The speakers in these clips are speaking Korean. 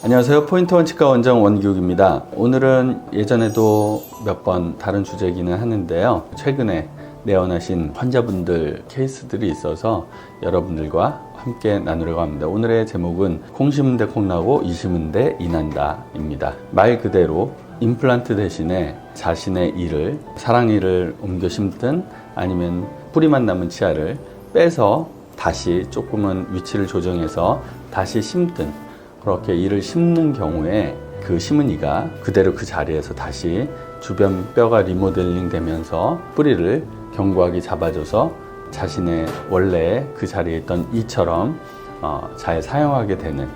안녕하세요. 포인트원 치과 원장 원기욱입니다. 오늘은 예전에도 몇 번 다른 주제이기는 하는데요. 최근에 내원하신 환자분들 케이스들이 있어서 여러분들과 함께 나누려고 합니다. 오늘의 제목은 콩 심은 데 콩나고 이 심은 데 이난다 입니다. 말 그대로 임플란트 대신에 자신의 이를, 사랑니를 옮겨 심든 아니면 뿌리만 남은 치아를 빼서 다시 조금은 위치를 조정해서 다시 심든, 그렇게 이를 심는 경우에 그 심은 이가 그대로 그 자리에서 다시 주변 뼈가 리모델링 되면서 뿌리를 견고하게 잡아줘서 자신의 원래 그 자리에 있던 이처럼 잘 사용하게 되는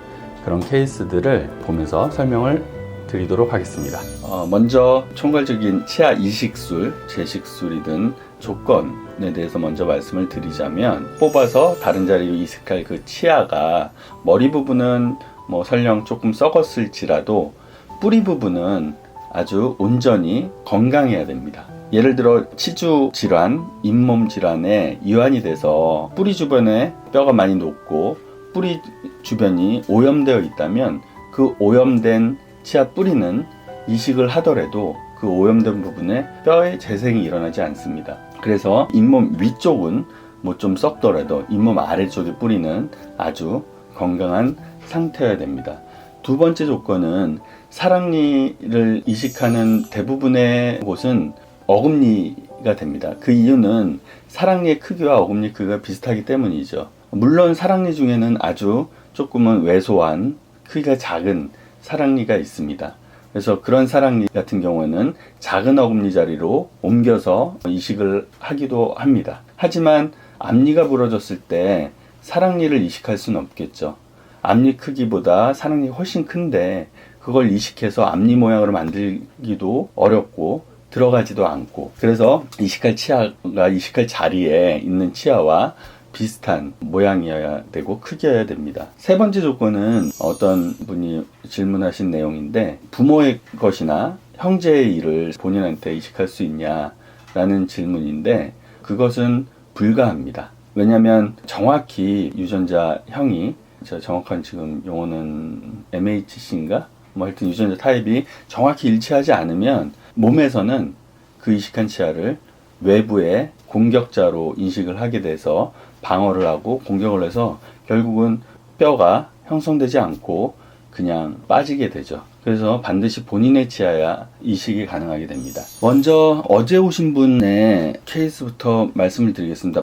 그런 케이스들을 보면서 설명을 드리도록 하겠습니다. 먼저 총괄적인 치아 이식술, 재식술이든 조건에 대해서 먼저 말씀을 드리자면, 뽑아서 다른 자리로 이식할 그 치아가 머리 부분은 설령 조금 썩었을지라도 뿌리 부분은 아주 온전히 건강해야 됩니다. 예를 들어 치주 질환, 잇몸 질환에 이완이 돼서 뿌리 주변에 뼈가 많이 녹고 뿌리 주변이 오염되어 있다면 그 오염된 치아 뿌리는 이식을 하더라도 그 오염된 부분에 뼈의 재생이 일어나지 않습니다. 그래서 잇몸 위쪽은 좀 썩더라도 잇몸 아래쪽의 뿌리는 아주 건강한 상태여야 됩니다. 두 번째 조건은 사랑니를 이식하는 대부분의 곳은 어금니가 됩니다. 그 이유는 사랑니의 크기와 어금니 크기가 비슷하기 때문이죠. 물론 사랑니 중에는 아주 조금은 왜소한 크기가 작은 사랑니가 있습니다. 그래서 그런 사랑니 같은 경우에는 작은 어금니 자리로 옮겨서 이식을 하기도 합니다. 하지만 앞니가 부러졌을 때 사랑니를 이식할 수는 없겠죠. 앞니 크기보다 사랑니가 훨씬 큰데 그걸 이식해서 앞니 모양으로 만들기도 어렵고 들어가지도 않고, 그래서 이식할 치아가 이식할 자리에 있는 치아와 비슷한 모양이어야 되고 크기여야 됩니다. 세 번째 조건은 어떤 분이 질문하신 내용인데, 부모의 것이나 형제의 일을 본인한테 이식할 수 있냐라는 질문인데, 그것은 불가합니다. 왜냐하면 정확히 유전자 형이, 제가 정확한 지금 용어는 MHC인가? 하여튼 유전자 타입이 정확히 일치하지 않으면 몸에서는 그 이식한 치아를 외부의 공격자로 인식을 하게 돼서 방어를 하고 공격을 해서 결국은 뼈가 형성되지 않고 그냥 빠지게 되죠. 그래서 반드시 본인의 치아야 이식이 가능하게 됩니다. 먼저 어제 오신 분의 케이스부터 말씀을 드리겠습니다.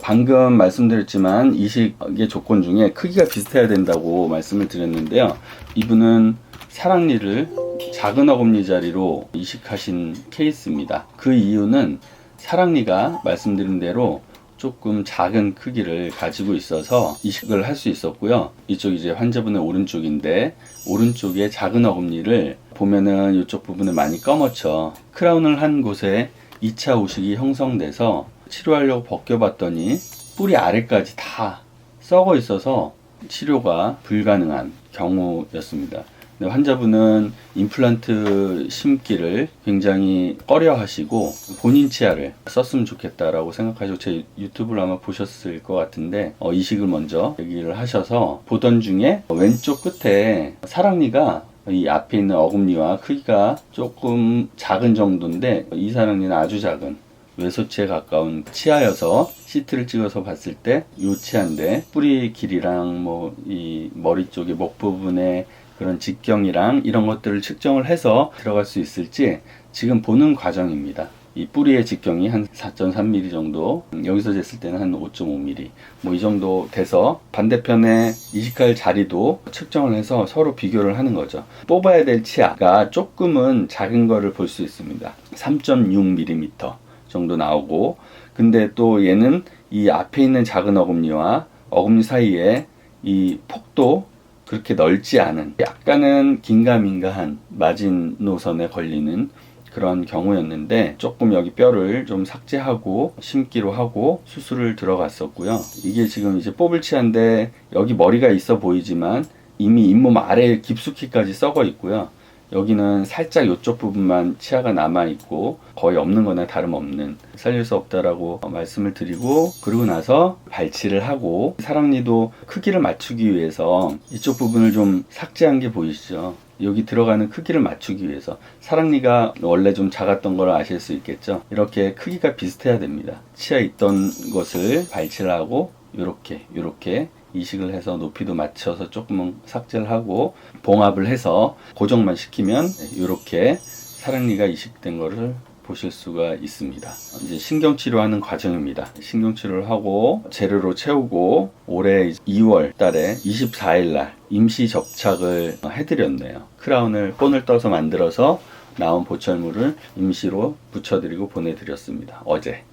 방금 말씀드렸지만 이식의 조건 중에 크기가 비슷해야 된다고 말씀을 드렸는데요. 이분은 사랑니를 작은 어금니 자리로 이식하신 케이스입니다. 그 이유는 사랑니가 말씀드린 대로 조금 작은 크기를 가지고 있어서 이식을 할 수 있었고요. 이쪽이 이제 환자분의 오른쪽인데, 오른쪽에 작은 어금니를 보면은 이쪽 부분에 많이 검었죠. 크라운을 한 곳에 2차 우식이 형성돼서 치료하려고 벗겨봤더니 뿌리 아래까지 다 썩어 있어서 치료가 불가능한 경우였습니다. 환자분은 임플란트 심기를 굉장히 꺼려 하시고 본인 치아를 썼으면 좋겠다라고 생각하시고 제 유튜브를 아마 보셨을 것 같은데 이식을 먼저 얘기를 하셔서 보던 중에 왼쪽 끝에 사랑니가 이 앞에 있는 어금니와 크기가 조금 작은 정도인데, 이 사랑니는 아주 작은 외소치에 가까운 치아여서 CT를 찍어서 봤을 때 이 치아인데, 뿌리 길이랑 이 머리 쪽의 목 부분의 그런 직경이랑 이런 것들을 측정을 해서 들어갈 수 있을지 지금 보는 과정입니다. 이 뿌리의 직경이 한 4.3mm 정도, 여기서 쟀을 때는 한 5.5mm 이 정도 돼서 반대편에 이식할 자리도 측정을 해서 서로 비교를 하는 거죠. 뽑아야 될 치아가 조금은 작은 거를 볼 수 있습니다. 3.6mm 정도 나오고, 근데 또 얘는 이 앞에 있는 작은 어금니와 어금니 사이에 이 폭도 그렇게 넓지 않은, 약간은 긴가민가한 마지노선에 걸리는 그런 경우였는데, 조금 여기 뼈를 좀 삭제하고 심기로 하고 수술을 들어갔었고요. 이게 지금 이제 뽑을 치아인데 여기 머리가 있어 보이지만 이미 잇몸 아래에 깊숙이까지 썩어 있고요. 여기는 살짝 이쪽 부분만 치아가 남아있고 거의 없는 거나 다름없는, 살릴 수 없다라고 말씀을 드리고, 그리고 나서 발치를 하고, 사랑니도 크기를 맞추기 위해서 이쪽 부분을 좀 삭제한 게 보이시죠? 여기 들어가는 크기를 맞추기 위해서, 사랑니가 원래 좀 작았던 걸 아실 수 있겠죠? 이렇게 크기가 비슷해야 됩니다. 치아 있던 것을 발치를 하고 요렇게 이식을 해서 높이도 맞춰서 조금은 삭제를 하고 봉합을 해서 고정만 시키면 이렇게 사랑니가 이식된 거를 보실 수가 있습니다. 이제 신경치료하는 과정입니다. 신경치료를 하고 재료로 채우고 올해 2월 달에 24일 날 임시 접착을 해드렸네요. 크라운을 본을 떠서 만들어서 나온 보철물을 임시로 붙여드리고 보내드렸습니다. 어제.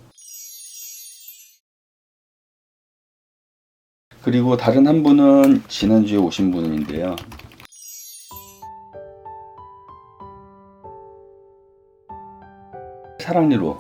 그리고 다른 한 분은 지난주에 오신 분인데요. 사랑니로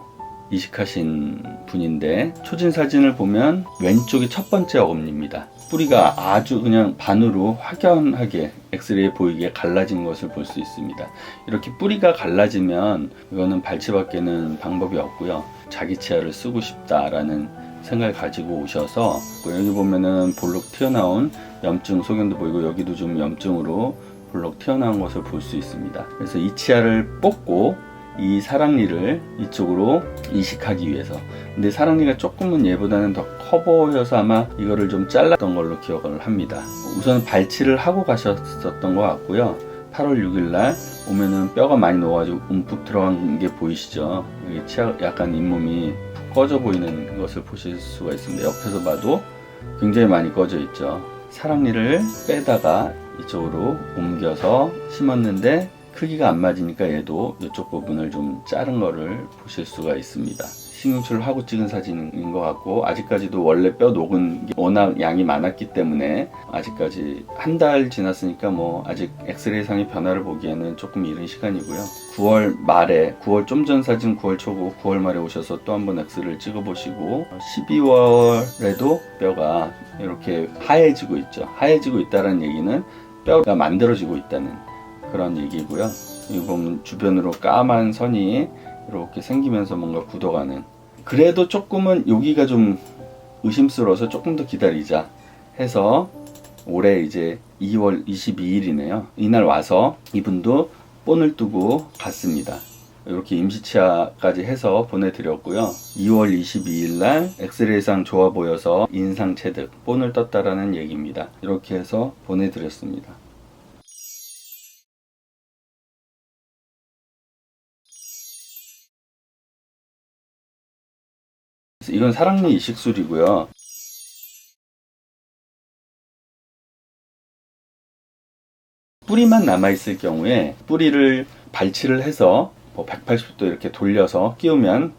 이식하신 분인데, 초진 사진을 보면 왼쪽이 첫 번째 어금니입니다. 뿌리가 아주 그냥 반으로 확연하게 엑스레이에 보이게 갈라진 것을 볼 수 있습니다. 이렇게 뿌리가 갈라지면 이거는 발치밖에는 방법이 없고요. 자기 치아를 쓰고 싶다라는 생각을 가지고 오셔서, 여기 보면은 볼록 튀어나온 염증 소견도 보이고, 여기도 좀 염증으로 볼록 튀어나온 것을 볼 수 있습니다. 그래서 이 치아를 뽑고 이 사랑니를 이쪽으로 이식하기 위해서. 근데 사랑니가 조금은 얘보다는 더 커 보여서 아마 이거를 좀 잘랐던 걸로 기억을 합니다. 우선 발치를 하고 가셨었던 것 같고요. 8월 6일 날 오면은 뼈가 많이 녹아가지고 움푹 들어간 게 보이시죠? 여기 치아 약간 잇몸이 푹 꺼져 보이는 것을 보실 수가 있습니다. 옆에서 봐도 굉장히 많이 꺼져 있죠. 사랑니를 빼다가 이쪽으로 옮겨서 심었는데 크기가 안 맞으니까 얘도 이쪽 부분을 좀 자른 거를 보실 수가 있습니다. 신경치료를 하고 찍은 사진인 것 같고, 아직까지도 원래 뼈 녹은 게 워낙 양이 많았기 때문에 아직까지 한 달 지났으니까 뭐 아직 엑스레이상의 변화를 보기에는 조금 이른 시간이고요. 9월 말에, 9월 좀 전 사진 9월 초고 9월 말에 오셔서 또 한번 엑스를 찍어보시고, 12월에도 뼈가 이렇게 하얘지고 있죠. 하얘지고 있다는 얘기는 뼈가 만들어지고 있다는 그런 얘기고요. 여기 보면 주변으로 까만 선이 이렇게 생기면서 뭔가 굳어가는, 그래도 조금은 여기가 좀 의심스러워서 조금 더 기다리자 해서 올해 이제 2월 22일이네요. 이날 와서 이분도 본을 뜨고 갔습니다. 이렇게 임시치아까지 해서 보내드렸고요. 2월 22일 날 엑스레이상 좋아 보여서 인상 체득, 본을 떴다라는 얘기입니다. 이렇게 해서 보내드렸습니다. 이건 사랑니 이식술이고요. 뿌리만 남아있을 경우에 뿌리를 발치를 해서 180도 이렇게 돌려서 끼우면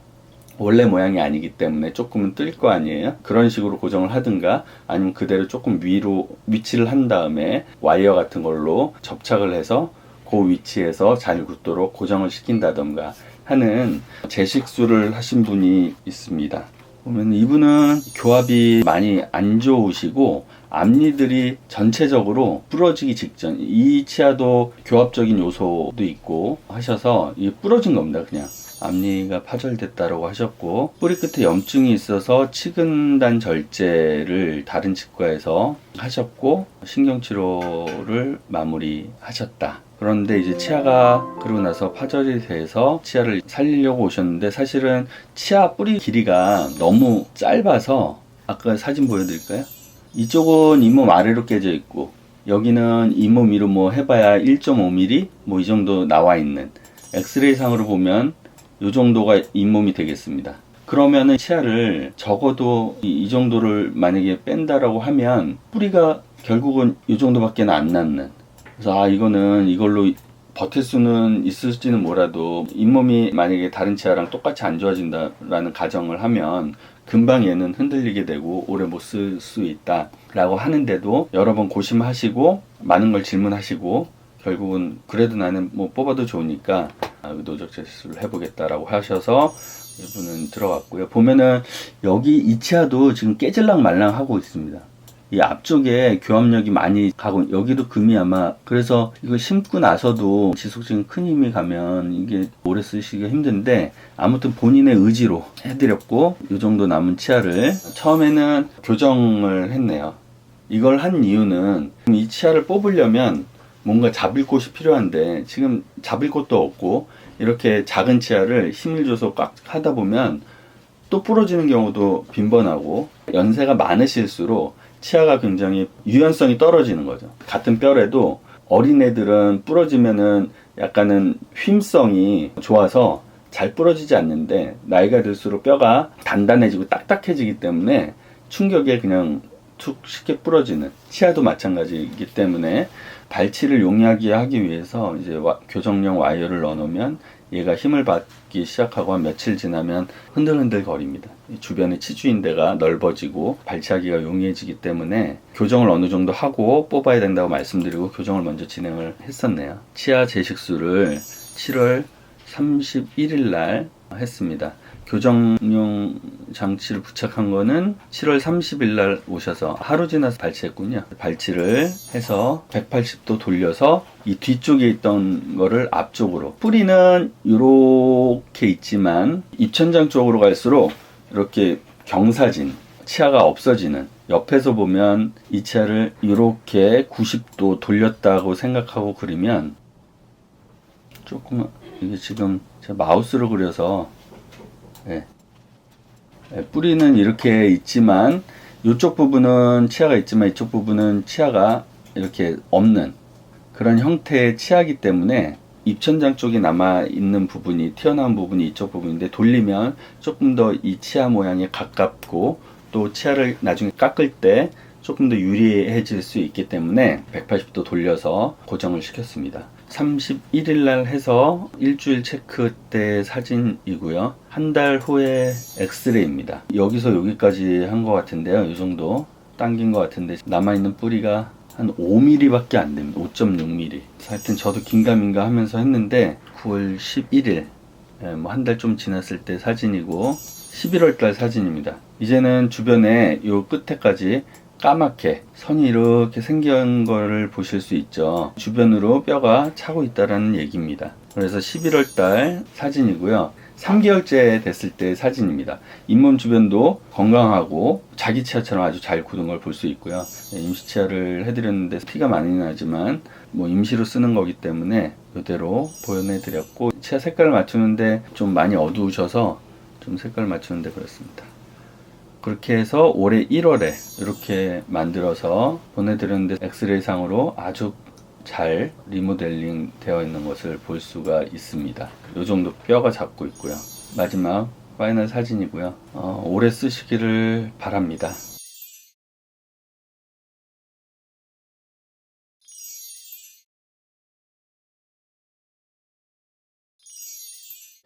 원래 모양이 아니기 때문에 조금은 뜰 거 아니에요. 그런 식으로 고정을 하든가, 아니면 그대로 조금 위로 위치를 한 다음에 와이어 같은 걸로 접착을 해서 그 위치에서 잘 굳도록 고정을 시킨다던가 하는 재식술을 하신 분이 있습니다. 보면 이분은 교합이 많이 안 좋으시고 앞니들이 전체적으로 부러지기 직전, 이 치아도 교합적인 요소도 있고 하셔서 이게 부러진 겁니다. 그냥 앞니가 파절됐다라고 하셨고, 뿌리 끝에 염증이 있어서 치근단 절제를 다른 치과에서 하셨고 신경치료를 마무리하셨다. 그런데 이제 치아가 그러고 나서 파절이 돼서 치아를 살리려고 오셨는데, 사실은 치아 뿌리 길이가 너무 짧아서, 아까 사진 보여드릴까요? 이쪽은 잇몸 아래로 깨져 있고 여기는 잇몸 위로 뭐 해봐야 1.5mm 뭐 이 정도 나와 있는, 엑스레이 상으로 보면 이 정도가 잇몸이 되겠습니다. 그러면은 치아를 적어도 이 정도를 만약에 뺀다라고 하면 뿌리가 결국은 이 정도밖에 안 남는, 그래서 이거는 이걸로 버틸 수는 있을지는 몰라도 잇몸이 만약에 다른 치아랑 똑같이 안 좋아진다라는 가정을 하면 금방 얘는 흔들리게 되고 오래 못 쓸 수 있다 라고 하는데도 여러 번 고심하시고 많은 걸 질문하시고 결국은 그래도 나는 뭐 뽑아도 좋으니까 노적 재수술을 해보겠다라고 하셔서 이분은 들어갔고요. 보면은 여기 이 치아도 지금 깨질랑 말랑 하고 있습니다. 이 앞쪽에 교합력이 많이 가고 여기도 금이 아마 그래서 이거 심고 나서도 지속적인 큰 힘이 가면 이게 오래 쓰시기가 힘든데 아무튼 본인의 의지로 해드렸고 이 정도 남은 치아를 처음에는 교정을 했네요. 이걸 한 이유는 이 치아를 뽑으려면 뭔가 잡을 곳이 필요한데 지금 잡을 곳도 없고 이렇게 작은 치아를 힘을 줘서 꽉 하다 보면 또 부러지는 경우도 빈번하고 연세가 많으실수록 치아가 굉장히 유연성이 떨어지는 거죠. 같은 뼈래도 어린애들은 부러지면은 약간은 휨성이 좋아서 잘 부러지지 않는데 나이가 들수록 뼈가 단단해지고 딱딱해지기 때문에 충격에 그냥 툭 쉽게 부러지는 치아도 마찬가지이기 때문에 발치를 용이하게 하기 위해서 이제 교정용 와이어를 넣어놓으면 얘가 힘을 받기 시작하고 한 며칠 지나면 흔들흔들 거립니다. 주변의 치주인대가 넓어지고 발치하기가 용이해지기 때문에 교정을 어느 정도 하고 뽑아야 된다고 말씀드리고 교정을 먼저 진행을 했었네요. 치아 제식술을 7월 31일 날 했습니다. 교정용 장치를 부착한 거는 7월 30일 날 오셔서 하루 지나서 발치했군요. 발치를 해서 180도 돌려서 이 뒤쪽에 있던 거를 앞쪽으로, 뿌리는 이렇게 있지만 입천장 쪽으로 갈수록 이렇게 경사진, 치아가 없어지는, 옆에서 보면 이 치아를 이렇게 90도 돌렸다고 생각하고 그리면 조금, 이게 지금 제가 마우스로 그려서 뿌리는 이렇게 있지만 이쪽 부분은 치아가 있지만 이쪽 부분은 치아가 이렇게 없는 그런 형태의 치아이기 때문에 입천장 쪽에 남아있는 부분이, 튀어나온 부분이 이쪽 부분인데 돌리면 조금 더 이 치아 모양에 가깝고 또 치아를 나중에 깎을 때 조금 더 유리해질 수 있기 때문에 180도 돌려서 고정을 시켰습니다. 31일 날 해서 일주일 체크 때 사진이고요. 한 달 후에 엑스레이입니다. 여기서 여기까지 한 것 같은데요. 이 정도 당긴 것 같은데 남아있는 뿌리가 한 5mm 밖에 안 됩니다. 5.6mm. 하여튼 저도 긴가민가 하면서 했는데 9월 11일 뭐 한 달 좀 지났을 때 사진이고 11월 달 사진입니다. 이제는 주변에 요 끝에까지 까맣게 선이 이렇게 생긴 거를 보실 수 있죠. 주변으로 뼈가 차고 있다라는 얘기입니다. 그래서 11월 달 사진이고요. 3개월째 됐을 때 사진입니다. 잇몸 주변도 건강하고 자기 치아처럼 아주 잘 굳은 걸 볼 수 있고요. 임시 치아를 해드렸는데 피가 많이 나지만 뭐 임시로 쓰는 거기 때문에 이대로 보여드렸고, 치아 색깔을 맞추는데 좀 많이 어두우셔서 좀 색깔을 맞추는데 그렇습니다. 그렇게 해서 올해 1월에 이렇게 만들어서 보내드렸는데 엑스레이 상으로 아주 잘 리모델링 되어 있는 것을 볼 수가 있습니다. 이 정도 뼈가 잡고 있고요. 마지막 파이널 사진이고요. 오래 쓰시기를 바랍니다.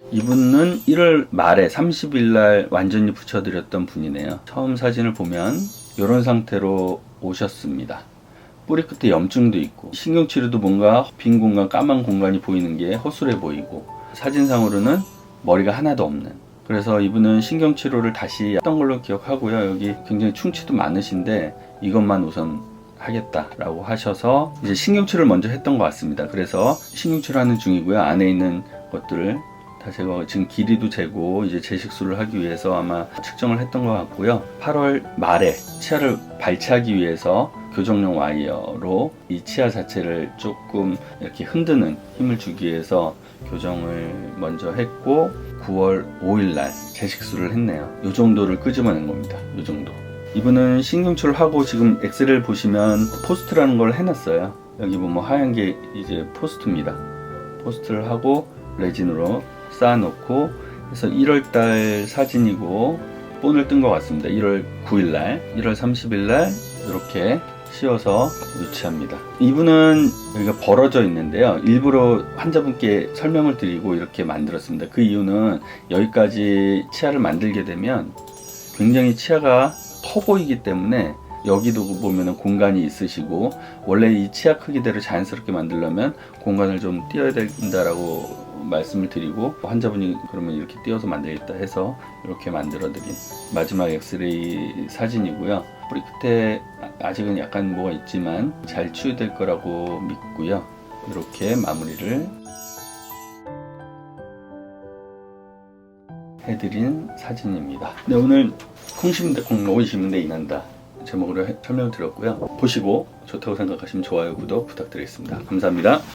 이분은 1월 말에 30일 날 완전히 붙여드렸던 분이네요. 처음 사진을 보면 이런 상태로 오셨습니다. 뿌리 끝에 염증도 있고 신경치료도 뭔가 빈 공간, 까만 공간이 보이는 게 허술해 보이고 사진상으로는 머리가 하나도 없는, 그래서 이분은 신경치료를 다시 했던 걸로 기억하고요. 여기 굉장히 충치도 많으신데 이것만 우선 하겠다라고 하셔서 이제 신경치료를 먼저 했던 것 같습니다. 그래서 신경치료 하는 중이고요. 안에 있는 것들을 다 제가 지금 길이도 재고 이제 제식술을 하기 위해서 아마 측정을 했던 것 같고요. 8월 말에 치아를 발치하기 위해서 교정용 와이어로 이 치아 자체를 조금 이렇게 흔드는 힘을 주기 위해서 교정을 먼저 했고 9월 5일 날 제식술을 했네요. 이 정도를 끄집어낸 겁니다. 이 정도. 이분은 신경치료를 하고 지금 엑스레이를 보시면 포스트라는 걸 해놨어요. 여기 보면 하얀 게 이제 포스트입니다. 포스트를 하고 레진으로 쌓아놓고 해서 1월달 사진이고 본을 뜬 것 같습니다. 1월 9일날, 1월 30일날 이렇게 씌워서 유치합니다. 이분은 여기가 벌어져 있는데요. 일부러 환자분께 설명을 드리고 이렇게 만들었습니다. 그 이유는 여기까지 치아를 만들게 되면 굉장히 치아가 커 보이기 때문에 여기도 보면은 공간이 있으시고 원래 이 치아 크기대로 자연스럽게 만들려면 공간을 좀 띄어야 된다라고 말씀을 드리고 환자분이 그러면 이렇게 띄어서 만들겠다 해서 이렇게 만들어 드린 마지막 엑스레이 사진이고요. 뿌리 끝에 아직은 약간 뭐가 있지만 잘 치유될 거라고 믿고요. 이렇게 마무리를 해드린 사진입니다. 네, 오늘 콩 심은 데 콩, 오이 심은 데 인한다 제목으로 설명을 드렸고요. 보시고 좋다고 생각하시면 좋아요, 구독 부탁드리겠습니다. 감사합니다.